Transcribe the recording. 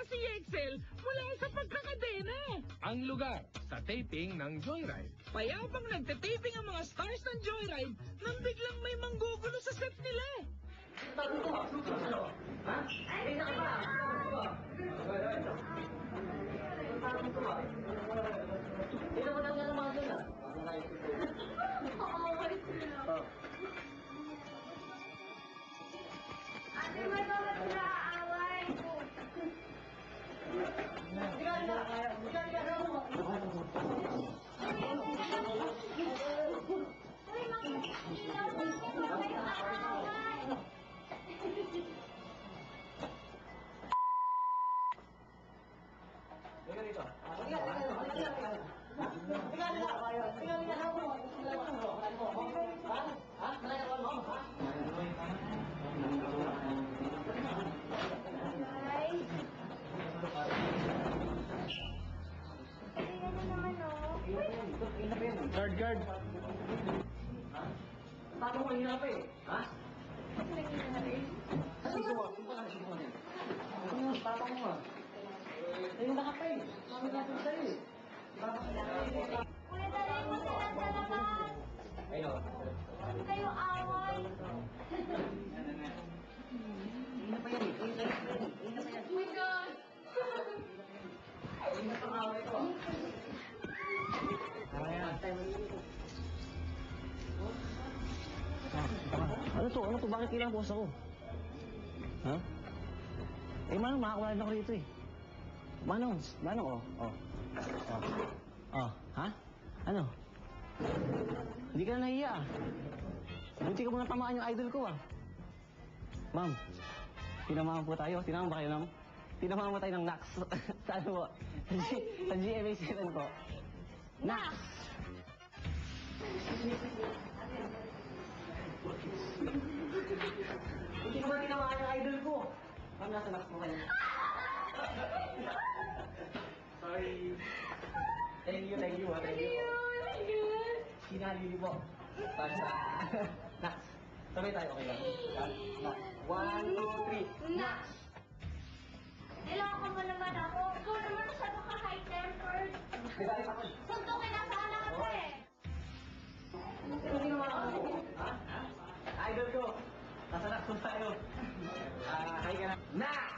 si Excel mula sa pagkakadena. Ang lugar sa taping ng Joyride. Payapang nagtataping ang mga stars ng Joyride nang biglang may manggugulo sa set nila. Ate, magawa sila aaway. Uy, makikita mo kayo aaway. Guard. Paano mo hinap eh? Ha? Sisiwa. Tapang mo ah. Ayun na ka pa eh. Mami natin sa'yo eh. Kuya, dalhin mo sila sa labas. Ayun. Huwag kayo away. Ayun na pa yan eh. Oh my God. Ayun na pang away ko. Ano to? Bakit kailangan boss ako? Ha? Eh, Manong, makakawala na ako rito eh. Manong, ha? Ano? Hindi ka na nahiya ah. Buti ka muna tamaan yung idol ko ah. Ma'am, tinamahan po tayo. Tinamahan ba kayo, ma'am? Tinamahan mo tayo ng Nax. Sa ano po? Sa GMA7 po. Nax! Hindi ko ba tinamaan yung idol ko? Ma'am, nasa Nax mo kayo. Sorry. Thank you. Thank you. Sinali po. Basta. Nax. Sabay tayo, okay lang? Nax. 1, 2, 3. Nax! Niloko mo naman ako. Ikaw naman masyado ka high-tempered. Diba ako? Suntukin na sana ako eh. Ano ginawa ko? Ha? Idol ko. Nasa Nax po tayo. Hi ka na. Nax!